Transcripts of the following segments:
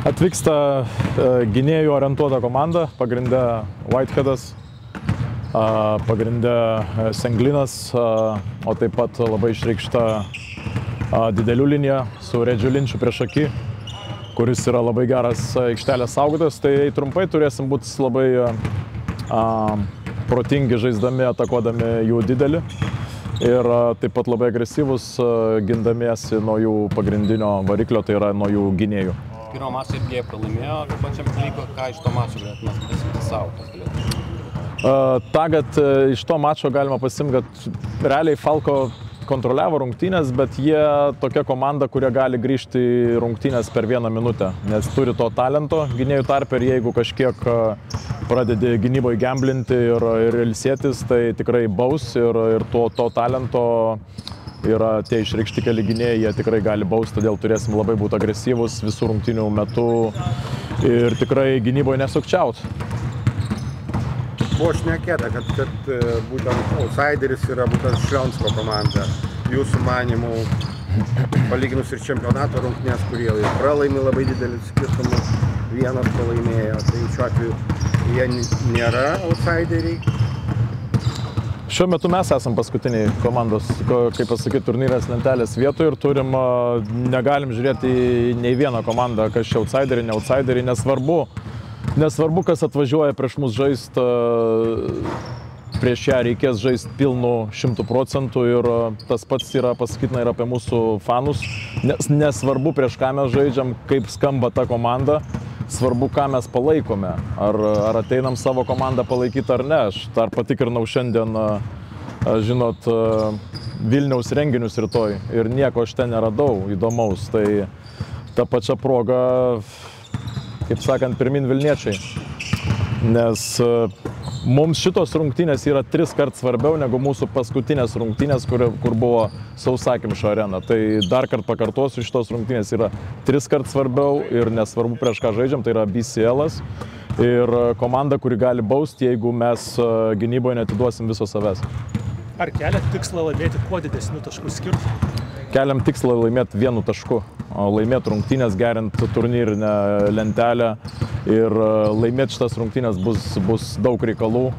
Atvyksta gynėjų orientuota komanda, pagrinde Whiteheadas, pagrinde Senglinas, o taip pat labai išreikšta didelių linija su Redžiu Linčiu prieš akį, kuris yra labai geras aikštelės saugotojas. Tai trumpai turėsim būti labai protingi žaisdami, atakuodami jų didelį ir taip pat labai agresyvus, gindamiesi nuo jų pagrindinio variklio, tai yra nuo jų gynėjų. Pirmą mačą irgi pralaimėjo, pačiam lygo, ką iš to mačo galėtume pasimti savo? Ta, kad iš to mačo galima pasimti, kad realiai Falko kontroliavo rungtynės, bet jie tokia komanda, kurie gali grįžti į rungtynės per 1 minutę, nes turi to talento gynėjų tarpe ir jeigu kažkiek pradedi gynyboje gamblinti ir ilsėtis, tai tikrai baus ir to talento yra tie išreikšti keli gynėjai, jie tikrai gali bausti, todėl turėsim labai būti agresyvus visų rungtynių metu ir tikrai gynyboje nesukčiaut. Buvo šnekėta, kad būtent outsideris yra būtent Švensko komanda. Jūsų manimų, palyginus ir čempionato rungtynės, kurie pralaimi labai didelį skirtumą, vienas pralaimėjo, tai šiuo atveju jie nėra outsideriai. Šiuo metu mes esam paskutiniai komandos, kaip pasakyti, turnyrės lentelės vietoje ir negalim žiūrėti į nei vieną komandą, kas čia outsideriai, ne outsideriai, nesvarbu, kas atvažiuoja prieš mus žaisti, prieš ją reikės žaisti pilnu 100% ir tas pats yra pasakytina ir apie mūsų fanus, nesvarbu prieš ką mes žaidžiam, kaip skamba ta komanda. Svarbu, ką mes palaikome, ar ateinam savo komandą palaikyti ar ne. Aš dar patikrinau šiandien, žinot, Vilniaus renginius rytoj ir nieko aš ten neradau įdomaus. Tai ta pačia proga, kaip sakant, pirmin Vilniečiai. Nes mums šitos rungtynės yra 3 kart svarbiau negu mūsų paskutinės rungtynės, kur buvo Sausakimša arena. Tai dar kart pakartosiu, šitos rungtynės yra 3 kart svarbiau ir nesvarbu prieš ką žaidžiam, tai yra BCL-as ir komanda, kuri gali bausti, jeigu mes gynyboje neatiduosim viso savęs. Ar keliat tikslą laimėti kuo didesnių taškų skirtumą? Keliam tikslą laimėti 1 tašku, laimėti rungtynės, gerinti turnyrinę lentelę ir laimėti šitas rungtynės bus daug reikalų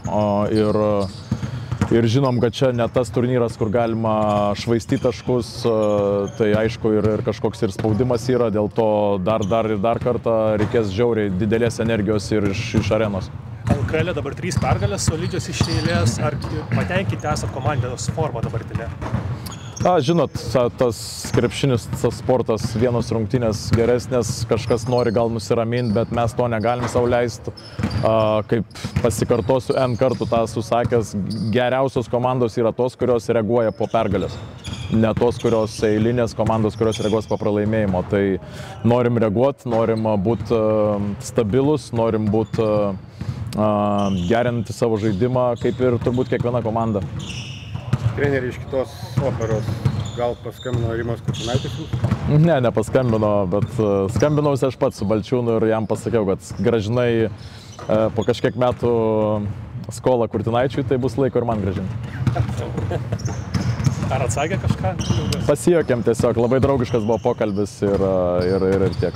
ir žinom, kad čia ne tas turnyras, kur galima švaistyti taškus, tai aišku ir kažkoks ir spaudimas yra, dėl to dar kartą reikės žiauriai didelės energijos ir iš arenos. LKL dabar 3 pergalės, solidžios iš eilės, ar patenkinti esat komandos formą dabartinę? Žinot, tas krepšinis, tas sportas, vienos rungtynės geresnės, kažkas nori gal nusiraminti, bet mes to negalim sau leisti. Kaip pasikartosiu N kartų tą susakęs, geriausios komandos yra tos, kurios reaguoja po pergalės. Ne tos, kurios eilinės komandos, kurios reaguos po pralaimėjimo. Tai norim reaguoti, norim būti stabilus, norim būti gerinti savo žaidimą, kaip ir turbūt kiekviena komanda. Treneriai iš kitos operos, gal paskambino Rimas Kurtinaitis jums? Ne, nepaskambino, bet skambinausi aš pats su Balčiūnu ir jam pasakiau, kad gražinai po kažkiek metų skolą Kurtinaičiui, tai bus laiko ir man gražinti. Ar atsakė kažką? Pasijuokėm tiesiog, labai draugiškas buvo pokalbis ir tiek.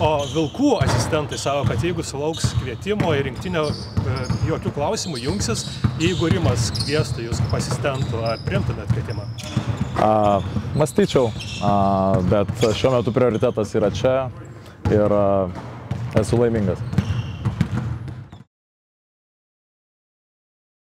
O Vilkų asistentai savo, kad jeigu sulauks kvietimo į rinktinę, jokių klausimų jungsis, jeigu Rimas kviestų jūs asistentų, ar priimtumėt kvietimą? Mąstyčiau, bet šiuo metu prioritetas yra čia ir esu laimingas.